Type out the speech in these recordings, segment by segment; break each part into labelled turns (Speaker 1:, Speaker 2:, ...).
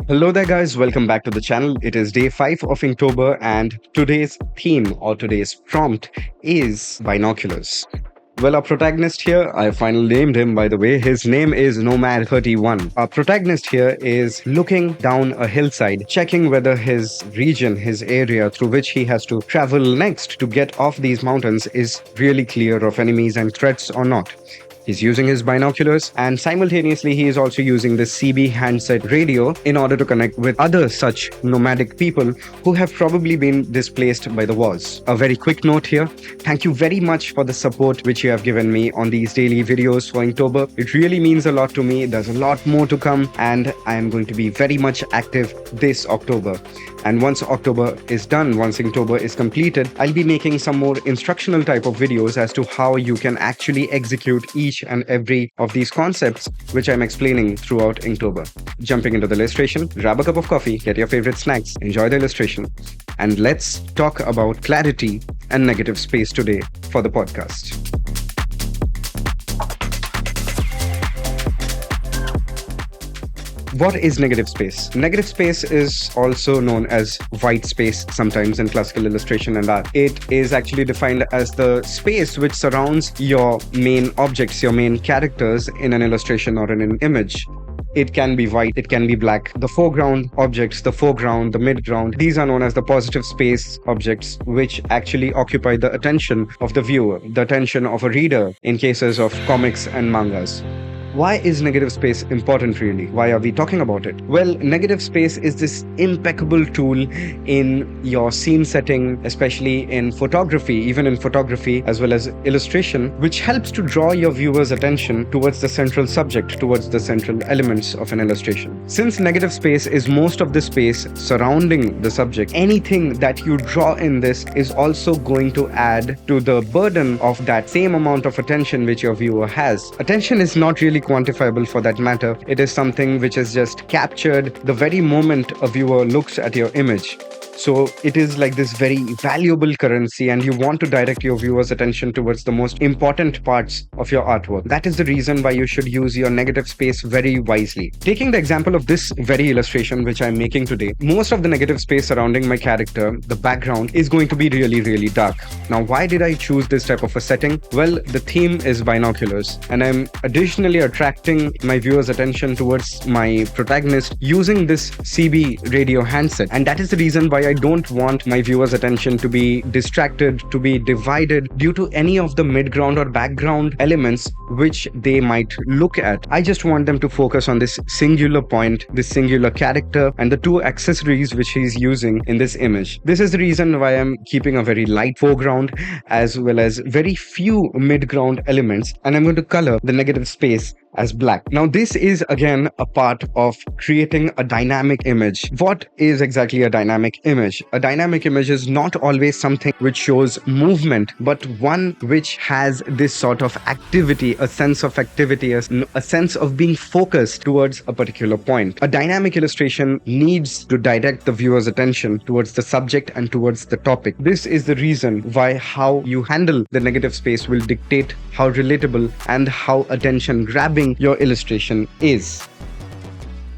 Speaker 1: Hello there, guys. Welcome back to the channel. It is day 5 of Inktober, and today's theme or today's prompt is binoculars. Well, our protagonist here, I finally named him, by the way. His name is Nomad31. Our protagonist here is looking down a hillside, checking whether his region, his area through which he has to travel next to get off these mountains is really clear of enemies and threats or not. He's using his binoculars, and simultaneously he is also using the CB handset radio in order to connect with other such nomadic people who have probably been displaced by the wars. A very quick note here. Thank you very much for the support which you have given me on these daily videos for Inktober. It really means a lot to me. There's a lot more to come, and I am going to be very much active this October. And once October is done, once Inktober is completed, I'll be making some more instructional type of videos as to how you can actually execute each and every of these concepts which I'm explaining throughout Inktober. Jumping into the illustration, grab a cup of coffee, get your favorite snacks, enjoy the illustration, and let's talk about clarity and negative space today for the podcast. What is negative space? Negative space is also known as white space sometimes in classical illustration and art. It is actually defined as the space which surrounds your main objects, your main characters in an illustration or in an image. It can be white, it can be black. The foreground objects, the foreground, the midground, these are known as the positive space objects, which actually occupy the attention of the viewer, the attention of a reader in cases of comics and mangas. Why is negative space important really? Why are we talking about it? Well, negative space is this impeccable tool in your scene setting, especially in photography, even in photography as well as illustration, which helps to draw your viewer's attention towards the central subject, towards the central elements of an illustration. Since negative space is most of the space surrounding the subject, anything that you draw in this is also going to add to the burden of that same amount of attention which your viewer has. Attention is not really quantifiable for that matter. It is something which is just captured the very moment a viewer looks at your image. So it is like this very valuable currency, and you want to direct your viewers' attention towards the most important parts of your artwork. That is the reason why you should use your negative space very wisely. Taking the example of this very illustration which I'm making today, most of the negative space surrounding my character, the background, is going to be really dark. Now, why did I choose this type of a setting? Well, the theme is binoculars, and I'm additionally attracting my viewers' attention towards my protagonist using this CB radio handset, and that is the reason why I don't want my viewers' attention to be distracted, to be divided due to any of the midground or background elements which they might look at. I just want them to focus on this singular point, this singular character, and the two accessories which he's using in this image. This is the reason why I'm keeping a very light foreground as well as very few midground elements, and I'm going to color the negative space as black. Now, this is again a part of creating a dynamic image. What is exactly a dynamic image? A dynamic image is not always something which shows movement, but one which has this sort of activity, a sense of activity, a sense of being focused towards a particular point. A dynamic illustration needs to direct the viewer's attention towards the subject and towards the topic. This is the reason why how you handle the negative space will dictate how relatable and how attention grabbing your illustration is.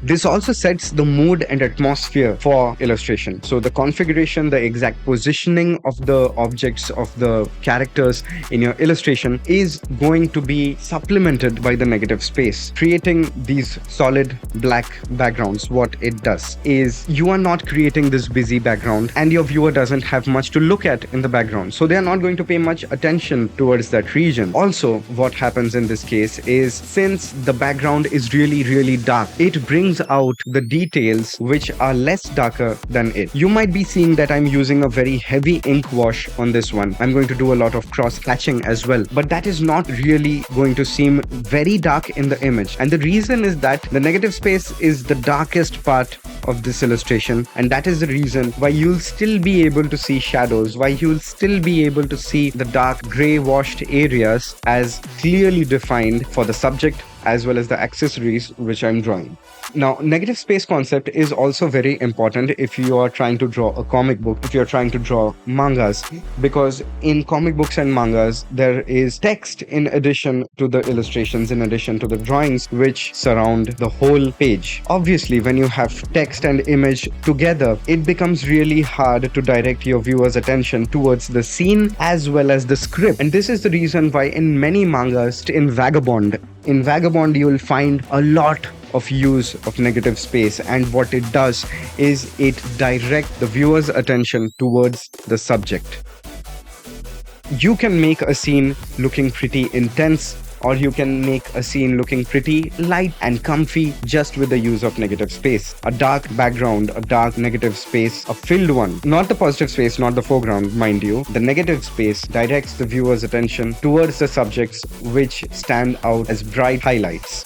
Speaker 1: This also sets the mood and atmosphere for illustration. So the configuration, the exact positioning of the objects, of the characters in your illustration is going to be supplemented by the negative space. Creating these solid black backgrounds, what it does is you are not creating this busy background, and your viewer doesn't have much to look at in the background. So they are not going to pay much attention towards that region. Also, what happens in this case is since the background is really dark, it brings out the details which are less darker than it. You might be seeing that I'm using a very heavy ink wash on this one. I'm going to do a lot of cross hatching as well, but that is not really going to seem very dark in the image. And the reason is that the negative space is the darkest part of this illustration, and that is the reason why you'll still be able to see shadows, why you'll still be able to see the dark gray washed areas as clearly defined for the subject as well as the accessories which I'm drawing. Now, negative space concept is also very important if you are trying to draw a comic book, if you're trying to draw mangas, because in comic books and mangas, there is text in addition to the illustrations, in addition to the drawings which surround the whole page. Obviously, when you have text and image together, it becomes really hard to direct your viewer's attention towards the scene as well as the script. And this is the reason why in many mangas, in Vagabond, you will find a lot of use of negative space, and what it does is it directs the viewer's attention towards the subject. You can make a scene looking pretty intense, or you can make a scene looking pretty light and comfy just with the use of negative space. A dark background, a dark negative space, a filled one. Not the positive space, not the foreground, mind you. The negative space directs the viewer's attention towards the subjects which stand out as bright highlights.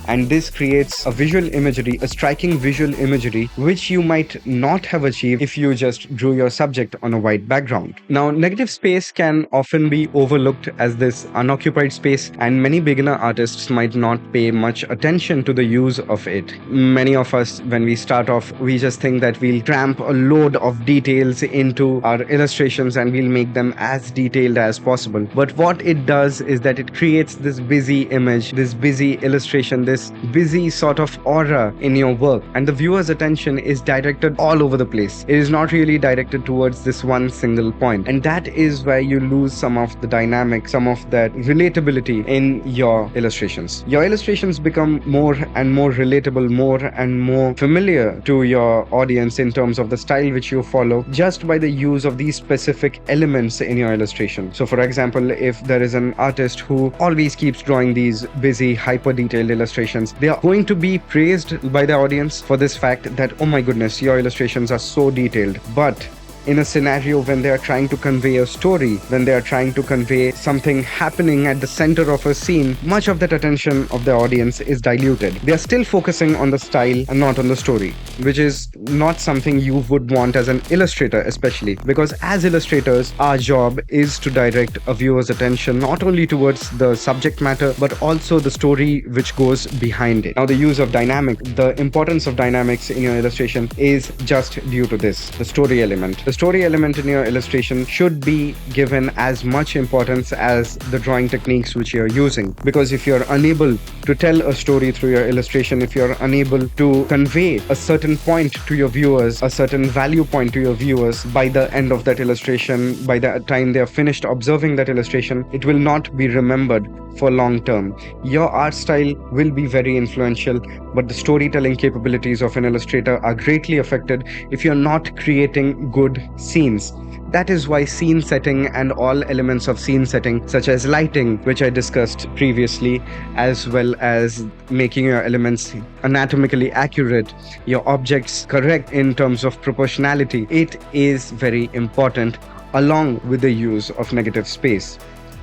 Speaker 1: And this creates a visual imagery, a striking visual imagery, which you might not have achieved if you just drew your subject on a white background. Now, negative space can often be overlooked as this unoccupied space, and many beginner artists might not pay much attention to the use of it. Many of us, when we start off, we just think that we'll cramp a load of details into our illustrations and we'll make them as detailed as possible. But what it does is that it creates this busy image, this busy illustration, this busy sort of aura in your work, and the viewer's attention is directed all over the place. It is not really directed towards this one single point, and that is where you lose some of the dynamic, some of that relatability in your illustrations. Your illustrations become more and more relatable, more and more familiar to your audience in terms of the style which you follow, just by the use of these specific elements in your illustration. So for example, if there is an artist who always keeps drawing these busy, hyper detailed illustrations, they are going to be praised by the audience for this fact that, oh my goodness, your illustrations are so detailed. But in a scenario when they are trying to convey a story, when they are trying to convey something happening at the center of a scene, much of that attention of the audience is diluted. They are still focusing on the style and not on the story, which is not something you would want as an illustrator, especially because as illustrators, our job is to direct a viewer's attention not only towards the subject matter, but also the story which goes behind it. Now, the use of dynamic, the importance of dynamics in your illustration is just due to this, the story element. The story element in your illustration should be given as much importance as the drawing techniques which you're using. Because if you're unable to tell a story through your illustration, if you're unable to convey a certain point to your viewers, a certain value point to your viewers by the end of that illustration, by the time they are finished observing that illustration, it will not be remembered for long term. Your art style will be very influential, but the storytelling capabilities of an illustrator are greatly affected if you're not creating good scenes. That is why scene setting and all elements of scene setting, such as lighting, which I discussed previously, as well as making your elements anatomically accurate, your objects correct in terms of proportionality, it is very important, along with the use of negative space.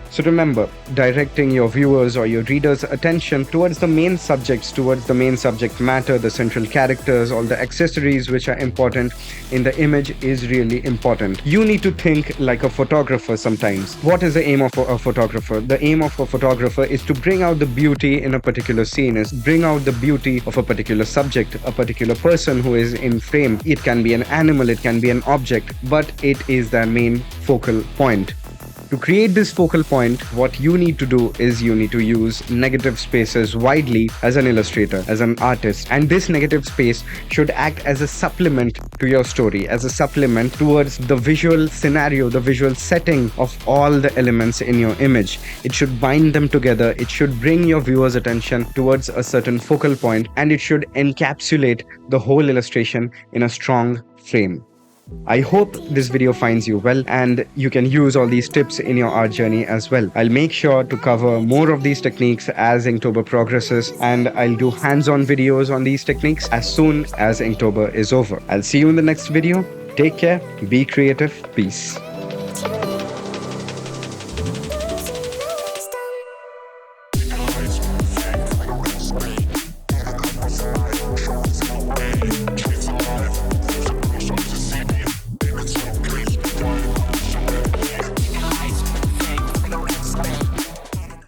Speaker 1: So remember, directing your viewers or your readers' attention towards the main subjects, towards the main subject matter, the central characters, all the accessories which are important in the image is really important. You need to think like a photographer sometimes. What is the aim of a photographer? The aim of a photographer is to bring out the beauty in a particular scene, is bring out the beauty of a particular subject, a particular person who is in frame. It can be an animal, it can be an object, but it is their main focal point. To create this focal point, what you need to do is you need to use negative spaces widely as an illustrator, as an artist. And this negative space should act as a supplement to your story, as a supplement towards the visual scenario, the visual setting of all the elements in your image. It should bind them together. It should bring your viewer's attention towards a certain focal point, and it should encapsulate the whole illustration in a strong frame. I hope this video finds you well and you can use all these tips in your art journey as well. I'll make sure to cover more of these techniques as Inktober progresses, and I'll do hands-on videos on these techniques as soon as Inktober is over. I'll see you in the next video. Take care, be creative, peace.